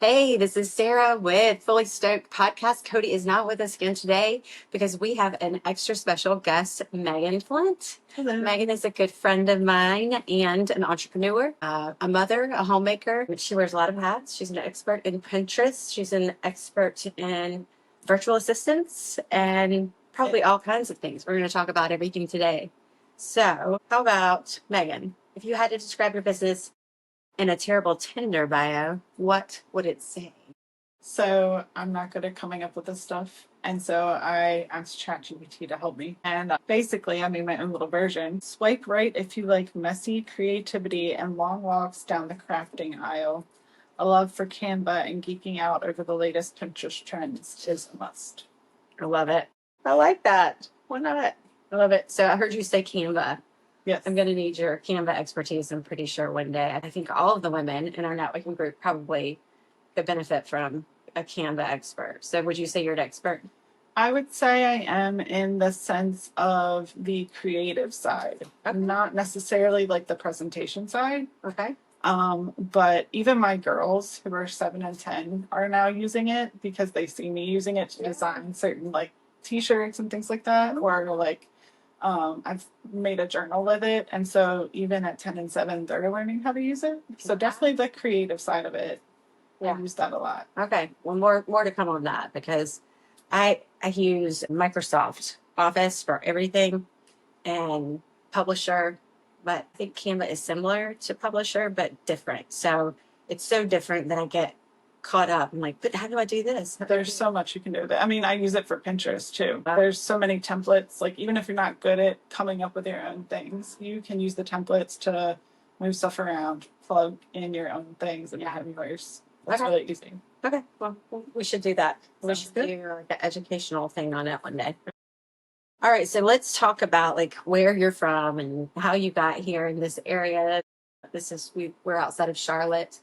Hey, this is Sarah with Fully Stoked Podcast. Cody is not with us again today because we have an extra special guest, Meghan Flint. Hello. Meghan is a good friend of mine and an entrepreneur, a mother, a homemaker. She wears a lot of hats. She's an expert in Pinterest. She's an expert in virtual assistants and probably all kinds of things. We're going to talk about everything today. So, how about Meghan? If you had to describe your business in a terrible Tinder bio, what would it say? So I'm not good at coming up with this stuff. And so I asked ChatGPT to help me. And basically, I made my own little version. Swipe right if you like messy creativity and long walks down the crafting aisle. A love for Canva and geeking out over the latest Pinterest trends is a must. I love it. I like that. Why not? I love it. So I heard you say Canva. Yes. I'm going to need your Canva expertise, I'm pretty sure, one day. I think all of the women in our networking group probably could benefit from a Canva expert. So would you say you're an expert? I would say I am in the sense of the creative side, not necessarily like the presentation side. Okay. But even my girls who are 7 and 10 are now using it because they see me using it to design certain like t-shirts and things like that, or like I've made a journal with it. And so even at 10 and 7, they're learning how to use it. So definitely the creative side of it. Yeah. I use that a lot. Okay. Well, more to come on that because I use Microsoft Office for everything and Publisher, but I think Canva is similar to Publisher, but different. So it's so different that I get caught up. I'm like, but how do I do this? There's so much you can do with it. I mean, I use it for Pinterest too. There's so many templates. Like even if you're not good at coming up with your own things, you can use the templates to move stuff around, plug in your own things, and have yours. That's really easy. Okay, well, we should do that. We Sounds should good. do like an educational thing on it one day. All right, so let's talk about like where you're from and how you got here in this area. We're outside of Charlotte,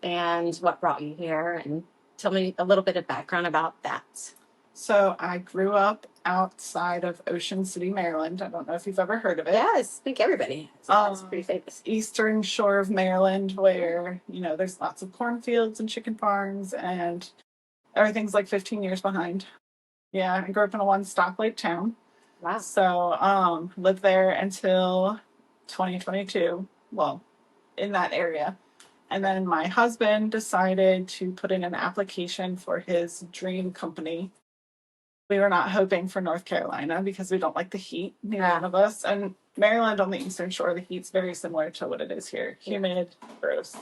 and what brought you here, and tell me a little bit of background about that. So I grew up outside of Ocean City, Maryland. I don't know if you've ever heard of it. Yes, I think everybody. It's pretty famous. Eastern shore of Maryland, where, there's lots of cornfields and chicken farms, and everything's like 15 years behind. Yeah, I grew up in a one-stoplight town. Wow. So lived there until 2022. Well, in that area. And then my husband decided to put in an application for his dream company. We were not hoping for North Carolina because we don't like the heat, neither one of us. And Maryland on the Eastern Shore, the heat's very similar to what it is here. Humid, gross.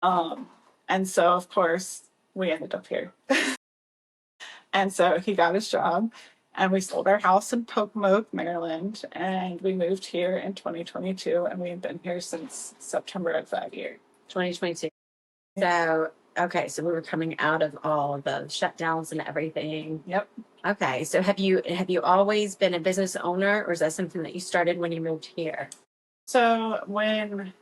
And so, of course, we ended up here. And so he got his job, and we sold our house in Pocomoke, Maryland, and we moved here in 2022, and we've been here since September of that year. 2022. So, okay, so we were coming out of all of the shutdowns and everything. Yep. Okay, so have you always been a business owner, or is that something that you started when you moved here? So when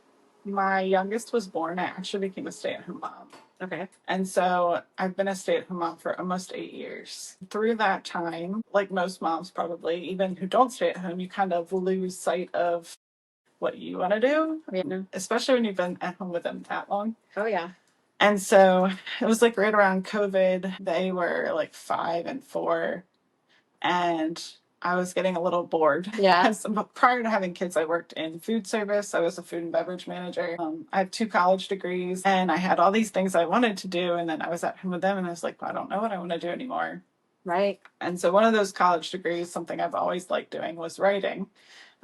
my youngest was born, I actually became a stay-at-home mom. Okay. And so I've been a stay-at-home mom for almost 8 years. Through that time, like most moms probably, even who don't stay at home, you kind of lose sight of what you want to do, especially when you've been at home with them that long. Oh, yeah. And so it was like right around COVID. They were like 5 and 4, and I was getting a little bored. Yeah. Prior to having kids, I worked in food service. I was a food and beverage manager. I have 2 college degrees, and I had all these things I wanted to do. And then I was at home with them, and I was like, well, I don't know what I want to do anymore. Right. And so one of those college degrees, something I've always liked doing, was writing.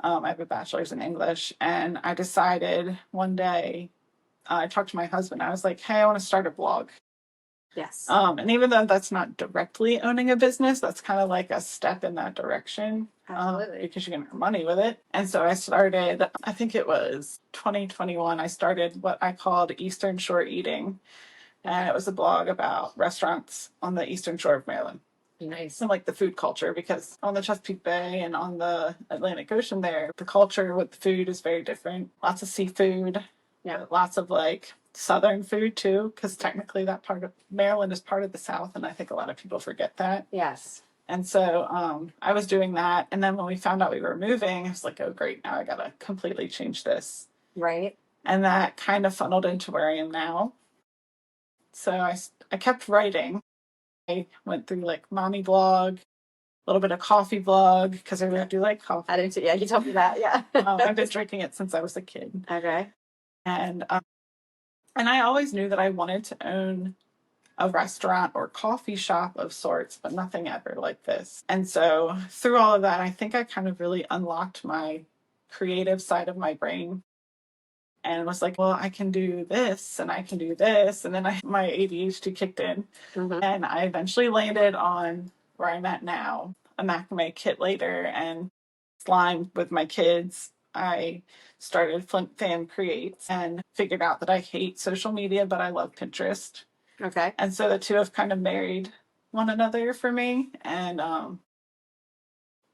I have a bachelor's in English, and I decided one day, I talked to my husband. I was like, hey, I want to start a blog. Yes. And even though that's not directly owning a business, that's kind of like a step in that direction. Absolutely. Because you can earn money with it. And so I started, I think it was 2021, I started what I called Eastern Shore Eating. And it was a blog about restaurants on the Eastern Shore of Maryland. Nice. And like the food culture, because on the Chesapeake Bay and on the Atlantic Ocean there, the culture with the food is very different. Lots of seafood. Yeah. Lots of like Southern food too, because technically that part of Maryland is part of the South, and I think a lot of people forget that. Yes. And so I was doing that, and then when we found out we were moving, I was like, oh great, now I gotta completely change this. Right. And that kind of funneled into where I am now. So I kept writing. I went through like mommy blog, a little bit of coffee blog, because I really do like coffee. I didn't. Yeah, you told me that. Yeah. I've been drinking it since I was a kid. Okay. And I always knew that I wanted to own a restaurant or coffee shop of sorts, but nothing ever like this. And so through all of that, I think I kind of really unlocked my creative side of my brain and was like, well, I can do this and I can do this. And then my ADHD kicked in, and I eventually landed on where I'm at now, a macrame kit later, and slime with my kids. I started Flint Fan Creates and figured out that I hate social media, but I love Pinterest. Okay. And so the two have kind of married one another for me. And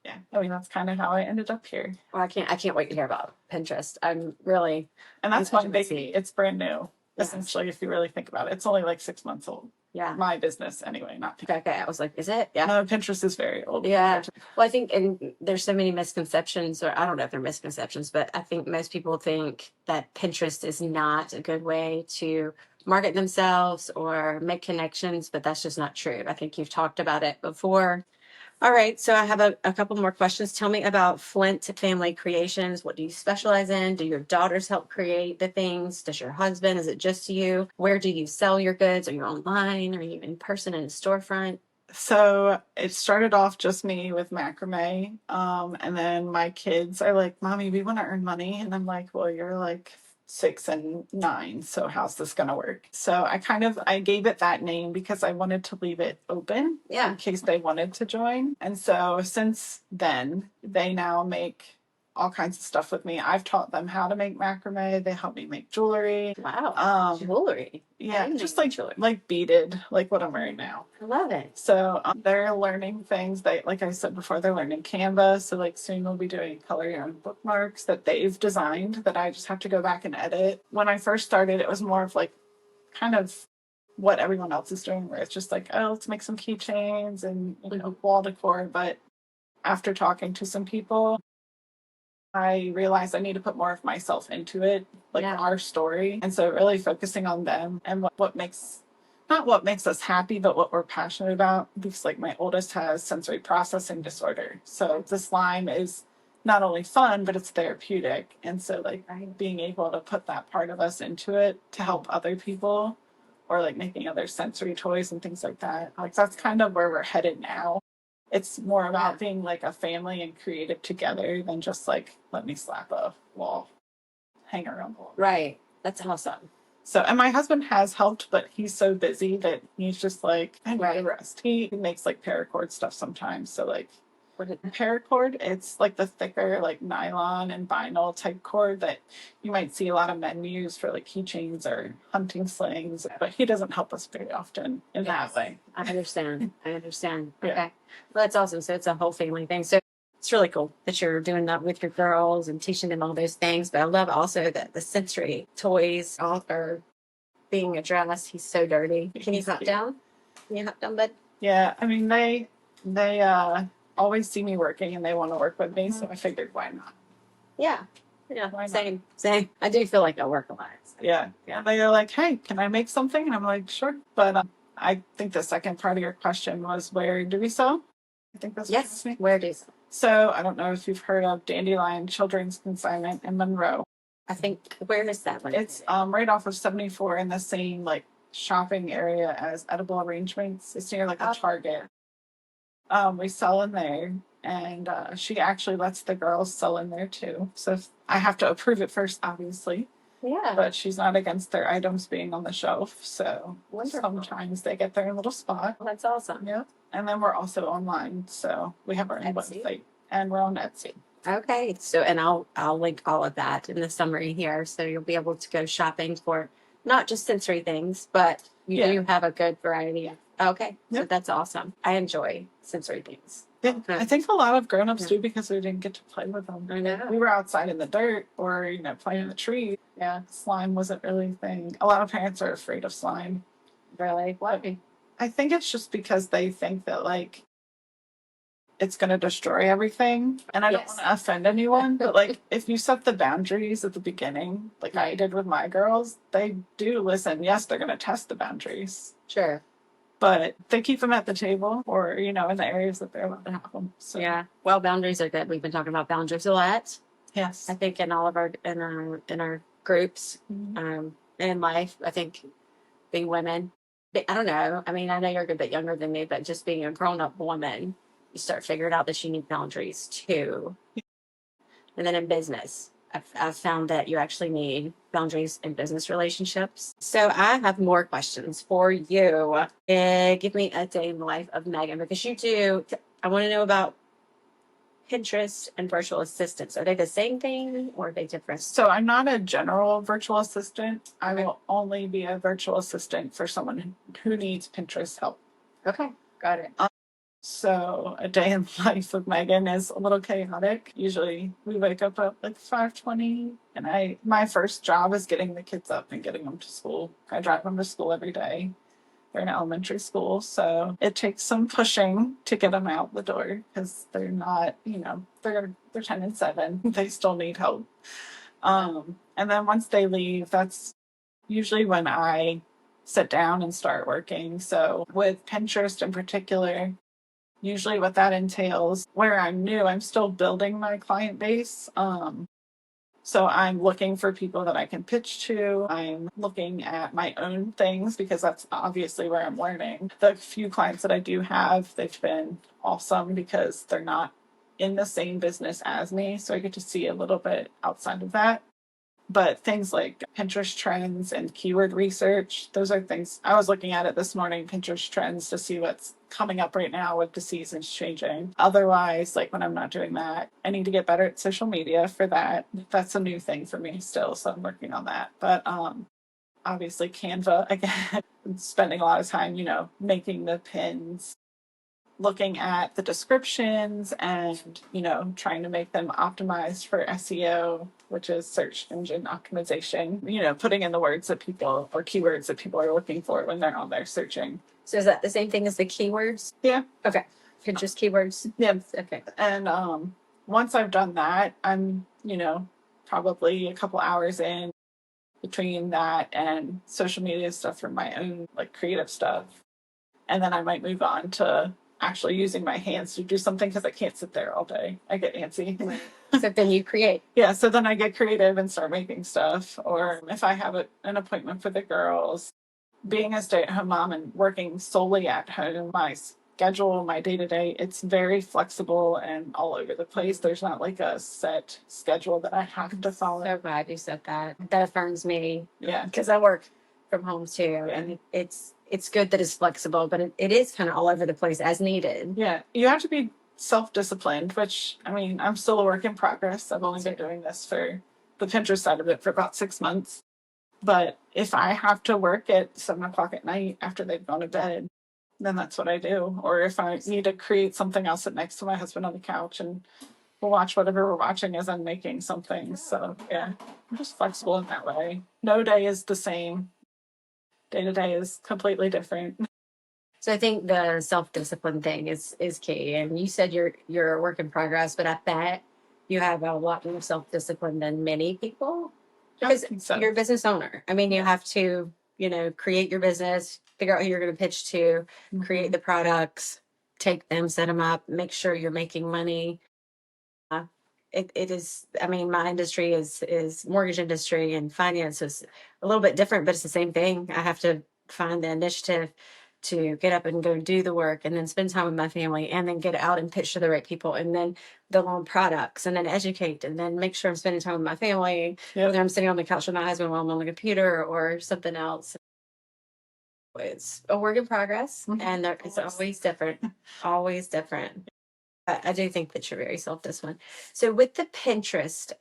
yeah, I mean, that's kind of how I ended up here. Well, I can't wait to hear about Pinterest. I'm really. And that's my baby. see. It's brand new, Yes. essentially, if you really think about it. It's only like 6 months old. Yeah. My business, anyway, not Pinterest. Okay. I was like, is it? Yeah. No, Pinterest is very old. Yeah. Well, I think, and there's so many misconceptions, or I don't know if they're misconceptions, but I think most people think that Pinterest is not a good way to market themselves or make connections, but that's just not true. I think you've talked about it before. All right. So I have a couple more questions. Tell me about Flint Family Creations. What do you specialize in? Do your daughters help create the things? Does your husband? Is it just you? Where do you sell your goods? Are you online? Are you in person in a storefront? So it started off just me with macrame. And then my kids are like, Mommy, we want to earn money. And I'm like, well, you're like 6 and 9. So how's this going to work? So I gave it that name because I wanted to leave it open in case they wanted to join. And so since then, they now make all kinds of stuff with me. I've taught them how to make macrame. They help me make jewelry. Wow. Jewelry. Yeah, just like beaded, like what I'm wearing now. I love it. So they're learning things. Like I said before, they're learning Canva. So like soon we'll be doing color your own bookmarks that they've designed that I just have to go back and edit. When I first started, it was more of like kind of what everyone else is doing, where it's just like, oh, let's make some keychains and wall decor. But after talking to some people, I realized I need to put more of myself into it, like our story. And so really focusing on them and not what makes us happy, but what we're passionate about. Because like my oldest has sensory processing disorder. So the slime is not only fun, but it's therapeutic. And so like being able to put that part of us into it to help other people, or like making other sensory toys and things like that. Like that's kind of where we're headed now. It's more about being like a family and creative together than just like, let me slap a wall hanger on the wall. Right. That's awesome. So, and my husband has helped, but he's so busy that he's just like, I need to rest. He makes like paracord stuff sometimes. So like paracord, it's like the thicker like nylon and vinyl type cord that you might see a lot of men use for like keychains or hunting slings, but he doesn't help us very often in that way. I understand. Okay. Yeah. Well, that's awesome. So it's a whole family thing. So it's really cool that you're doing that with your girls and teaching them all those things. But I love also that the sensory toys are being addressed. He's so dirty. Can you hop down? Bud? Yeah. I mean, they always see me working and they want to work with me. So I figured, why not? Yeah. Same. I do feel like I work a lot. So. Yeah. They're like, hey, can I make something? And I'm like, sure. But I think the second part of your question was, where do we sew? I think that's yes. Where do you sew? So I don't know if you've heard of Dandelion Children's Consignment in Monroe. I think, where is that one? It's right off of 74 in the same like shopping area as Edible Arrangements. It's near like a Target. We sell in there, and she actually lets the girls sell in there too. So I have to approve it first, obviously. Yeah. But she's not against their items being on the shelf. So sometimes they get their little spot. Well, that's awesome. Yeah. And then we're also online. So we have our own website, and we're on Etsy. Okay. So, and I'll link all of that in the summary here. So you'll be able to go shopping for not just sensory things, but you do have a good variety. Okay. So that's awesome. I enjoy sensory things. Yeah, I think a lot of grown-ups do because we didn't get to play with them. I know. We were outside in the dirt or, playing in the trees. Yeah, slime wasn't really a thing. A lot of parents are afraid of slime. Really? What? I think it's just because they think that, like, it's going to destroy everything. And I don't Yes. want to offend anyone, but like if you set the boundaries at the beginning, like I did with my girls, they do listen. Yes, they're going to test the boundaries, Sure. but they keep them at the table or, in the areas that they're allowed to have them. So, Yeah. Well, boundaries are good. We've been talking about boundaries a lot. yes. I think in all of our groups, in life, I think being women, I don't know. I mean, I know you're a bit younger than me, but just being a grown up woman, you start figuring out that you need boundaries too. And then in business, I've found that you actually need boundaries in business relationships. So I have more questions for you. Give me a day in the life of Meghan because you do. I want to know about Pinterest and virtual assistants. Are they the same thing or are they different? So I'm not a general virtual assistant. I Okay. will only be a virtual assistant for someone who needs Pinterest help. Okay, got it. So a day in the life of Meghan is a little chaotic. Usually we wake up at like 5:20 and my first job is getting the kids up and getting them to school. I drive them to school every day. They're in elementary school, so it takes some pushing to get them out the door because they're not, they're 10 and 7. They still need help. And then once they leave, that's usually when I sit down and start working. So with Pinterest in particular, usually what that entails, where I'm new, I'm still building my client base. So I'm looking for people that I can pitch to. I'm looking at my own things because that's obviously where I'm learning. The few clients that I do have, they've been awesome because they're not in the same business as me. So I get to see a little bit outside of that. But things like Pinterest trends and keyword research, those are things I was looking at it this morning, Pinterest trends, to see what's coming up right now with the seasons changing. Otherwise, like when I'm not doing that, I need to get better at social media for that. That's a new thing for me still, so I'm working on that. But obviously Canva, again, spending a lot of time, making the pins, looking at the descriptions and, trying to make them optimized for SEO, which is search engine optimization, putting in the words that people or keywords that people are looking for when they're on there searching. So is that the same thing as the keywords? Yeah. Okay. Pinterest keywords? Yeah. Okay. And once I've done that, I'm, probably a couple hours in between that and social media stuff for my own like creative stuff. And then I might move on to actually using my hands to do something because I can't sit there all day. I get antsy. So then you create. Yeah, so then I get creative and start making stuff. Or if I have an appointment for the girls, being a stay-at-home mom and working solely at home, my schedule, my day-to-day, it's very flexible and all over the place. There's not like a set schedule that I have to follow. So glad you said that. That affirms me. Yeah. Because I work from home too. Yeah. And it's good that it's flexible, but it is kind of all over the place as needed. Yeah. You have to be self-disciplined, which, I mean, I'm still a work in progress. I've only been doing this for the Pinterest side of it for about 6 months. But if I have to work at 7:00 at night after they've gone to bed, then that's what I do. Or if I need to create something, I'll sit next to my husband on the couch and we'll watch whatever we're watching as I'm making something. So yeah, I'm just flexible in that way. No day is the same. Day to day is completely different. So I think the self-discipline thing is key. And you said you're a work in progress, but I bet you have a lot more self-discipline than many people because you're a business owner. I mean, you have to, create your business, figure out who you're going to pitch to, create the products, take them, set them up, make sure you're making money. It is, I mean, my industry is mortgage industry and finance is a little bit different, but it's the same thing. I have to find the initiative to get up and go do the work and then spend time with my family and then get out and pitch to the right people and then the loan products and then educate and then make sure I'm spending time with my family, whether I'm sitting on the couch with my husband while I'm on the computer or something else. It's a work in progress and it's always different, always different. I do think that you're very self-disciplined. So with the Pinterest,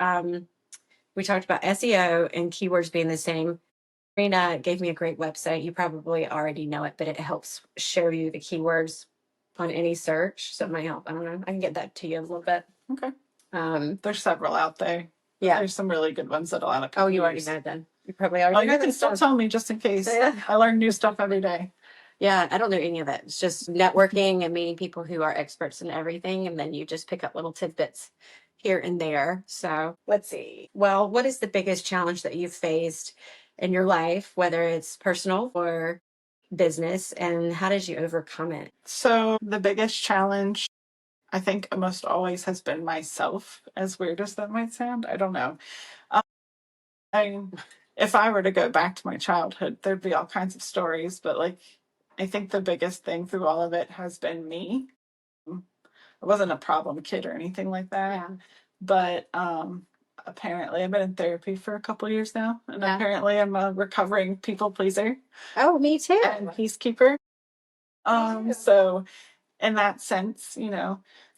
we talked about SEO and keywords being the same. Rena gave me a great website. You probably already know it, but it helps show you the keywords on any search. So it might help. I don't know. I can get that to you in a little bit. Okay. There's several out there. Yeah. There's some really good ones that a lot of people you already use. know then. You probably already know. You can still tell me just in case. Yeah. I learn new stuff every day. Yeah, I don't know any of it. It's just networking and meeting people who are experts in everything. And then you just pick up little tidbits here and there. So let's see. Well, what is the biggest challenge that you've faced in your life, whether it's personal or business, and how did you overcome it? So the biggest challenge, I think, almost always has been myself, as weird as that might sound. I don't know. I, if I were to go back to my childhood, there'd be all kinds of stories, but like, I think the biggest thing through all of it has been me. I wasn't a problem kid or anything like that, Yeah. but apparently I've been in therapy for a couple years now, and Yeah. apparently I'm a recovering people pleaser Oh, me too. and peacekeeper. So in that sense,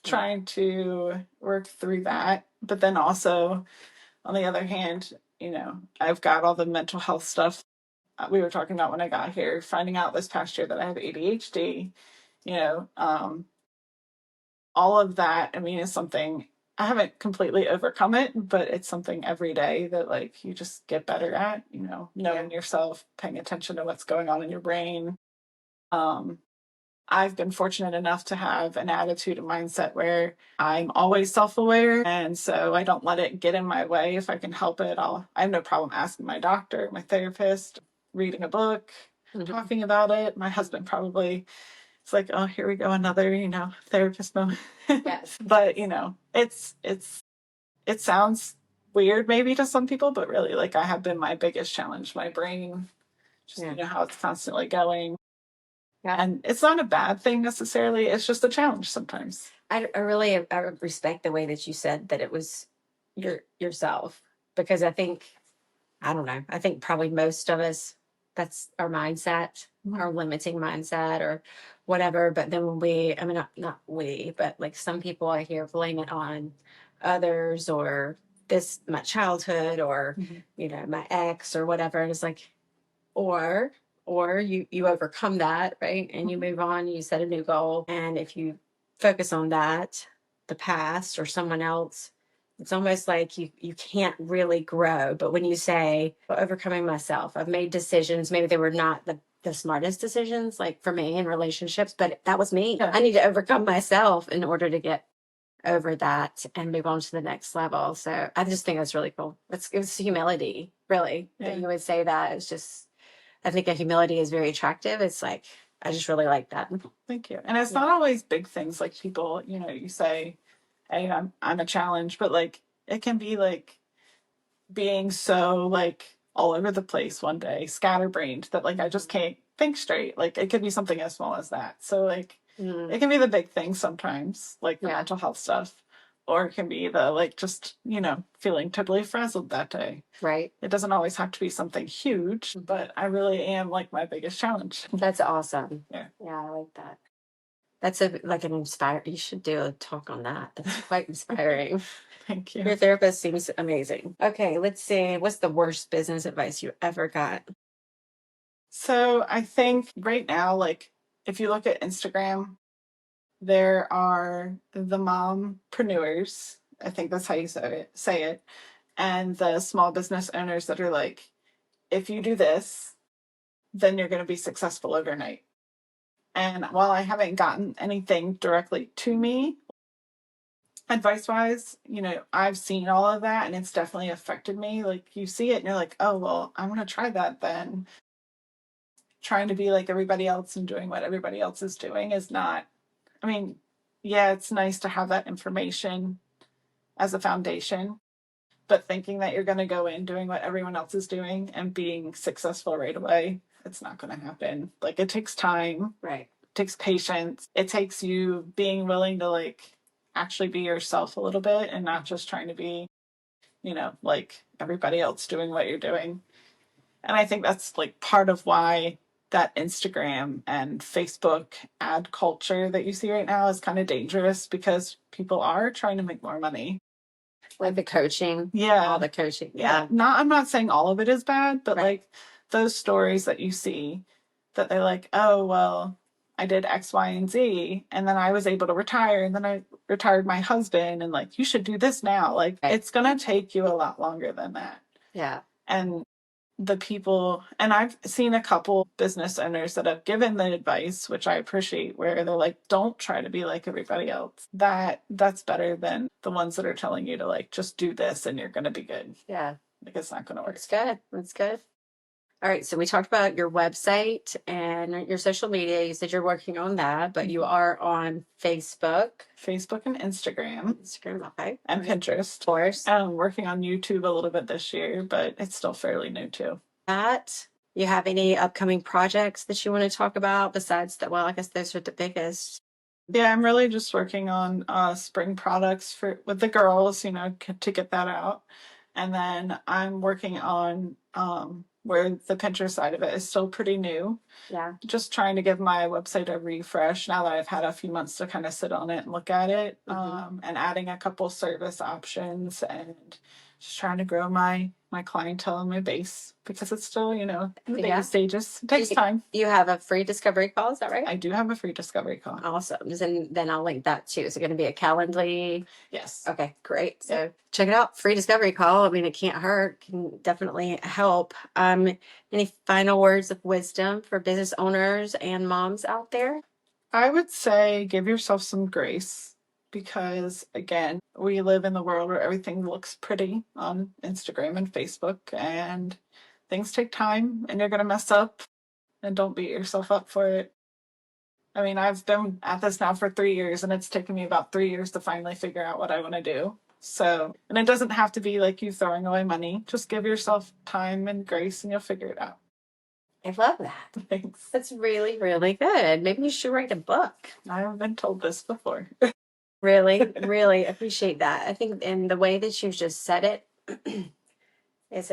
trying to work through that, but then also on the other hand, I've got all the mental health stuff we were talking about when I got here, finding out this past year that I have ADHD, you know, um, all of that, I mean, is something I haven't completely overcome it, but it's something every day that like you just get better at, knowing yourself, paying attention to what's going on in your brain. Um, I've been fortunate enough to have an attitude and mindset where I'm always self-aware, and so I don't let it get in my way. If I can help it, I have no problem asking my doctor, my therapist, reading a book, talking about it. My husband probably, it's like, oh, here we go, another, therapist moment. Yes. But, it sounds weird maybe to some people, but really, like, I have been my biggest challenge. My brain, just, how it's constantly going. Yeah. And it's not a bad thing necessarily. It's just a challenge sometimes. I really I respect the way that you said that it was yourself, because I think, I don't know, I think probably most of us, that's our mindset, our limiting mindset or whatever. But then when I mean, not we, but like some people I hear blame it on others, or my childhood, or, my ex or whatever. And it's like, or you overcome that, right, and you move on, you set a new goal, and if you focus on that, the past or someone else, it's almost like you can't really grow. But when you say, well, overcoming myself, I've made decisions, maybe they were not the smartest decisions, like for me in relationships, but that was me. I need to overcome myself in order to get over that and move on to the next level. So I just think that's really cool. It's humility, really, that you would say that. It's just, I think a humility is very attractive. It's like, I just really like that. Thank you. And it's not always big things like people, you say, hey, I'm a challenge, but like it can be like being so like all over the place one day, scatterbrained, that like I just can't think straight. Like it could be something as small as that. So like it can be the big things sometimes, like the mental health stuff. Or it can be the like just, feeling totally frazzled that day. Right. It doesn't always have to be something huge, but I really am like my biggest challenge. That's awesome. Yeah. Yeah, I like that. That's like an inspire. You should do a talk on that. That's quite inspiring. Thank you. Your therapist seems amazing. Okay, let's see. What's the worst business advice you ever got? So I think right now, like if you look at Instagram, there are the mompreneurs. I think that's how you say it. And the small business owners that are like, if you do this, then you're going to be successful overnight. And while I haven't gotten anything directly to me, advice wise, I've seen all of that and it's definitely affected me. Like you see it and you're like, oh, well, I'm going to try that then. Trying to be like everybody else and doing what everybody else is doing is not, I mean, yeah, it's nice to have that information as a foundation, but thinking that you're going to go in doing what everyone else is doing and being successful right away, it's not going to happen. Like it takes time. Right. It takes patience. It takes you being willing to like actually be yourself a little bit and not just trying to be, like everybody else doing what you're doing. And I think that's like part of why that Instagram and Facebook ad culture that you see right now is kind of dangerous, because people are trying to make more money. Like the coaching. Yeah. All the coaching. Yeah. I'm not saying all of it is bad, but like those stories that you see that they're like, oh, well, I did X, Y, and Z, and then I was able to retire, and then I retired my husband, and like, you should do this now. Like, it's going to take you a lot longer than that. Yeah. And the people, and I've seen a couple business owners that have given the advice, which I appreciate, where they're like, don't try to be like everybody else. That's better than the ones that are telling you to like just do this and you're gonna be good. Yeah. Like it's not gonna work. That's good. That's good. All right. So we talked about your website and your social media. You said you're working on that, but you are on Facebook. Facebook and Instagram. Instagram, okay. And Pinterest. Of course. I'm working on YouTube a little bit this year, but it's still fairly new too. That you have any upcoming projects that you want to talk about besides that? Well, I guess those are the biggest. Yeah, I'm really just working on spring products with the girls, you know, to get that out. And then I'm working on where the Pinterest side of it is still pretty new. Yeah. Just trying to give my website a refresh now that I've had a few months to kind of sit on it and look at it. And adding a couple service options and just trying to grow my clientele and my base because it's still, you know, in the baby stages. It takes time. You have a free discovery call, is that right? I do have a free discovery call. Awesome. And then I'll link that too. Is it going to be a Calendly? Yes. Okay, great. So check it out. Free discovery call. I mean, it can't hurt. Can definitely help. Any final words of wisdom for business owners and moms out there? I would say give yourself some grace because, again, we live in the world where everything looks pretty on Instagram and Facebook, and things take time and you're going to mess up, and don't beat yourself up for it. I mean, I've been at this now for 3 years, and it's taken me about 3 years to finally figure out what I want to do. So, and it doesn't have to be like you throwing away money. Just give yourself time and grace and you'll figure it out. I love that. Thanks. That's really, really good. Maybe you should write a book. I haven't been told this before. Really, really appreciate that. I think, and the way that you just said it is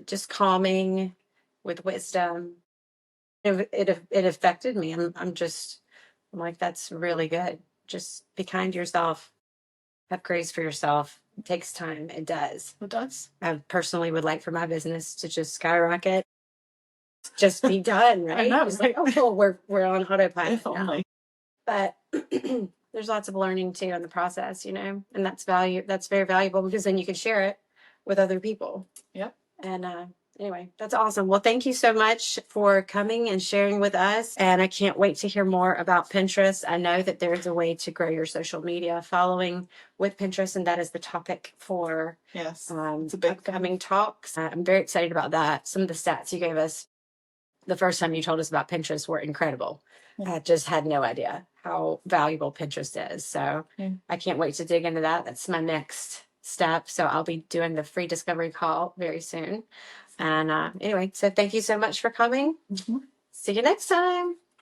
just calming with wisdom. It affected me. I'm like, that's really good. Just be kind to yourself. Have grace for yourself. It takes time. It does. It does. I personally would like for my business to just skyrocket. Just be done, right? I know, Just like, oh, cool, we're on autopilot If now. only. But there's lots of learning too in the process, you know, and that's very valuable because then you can share it with other people. Yep. And anyway, that's awesome. Well, thank you so much for coming and sharing with us. And I can't wait to hear more about Pinterest. I know that there's a way to grow your social media following with Pinterest, and that is the topic for Yes, it's a big upcoming talks. I'm very excited about that. Some of the stats you gave us the first time you told us about Pinterest were incredible. Yeah. I just had no idea how valuable Pinterest is. So I can't wait to dig into that. That's my next step. So I'll be doing the free discovery call very soon. And anyway, so thank you so much for coming. See you next time.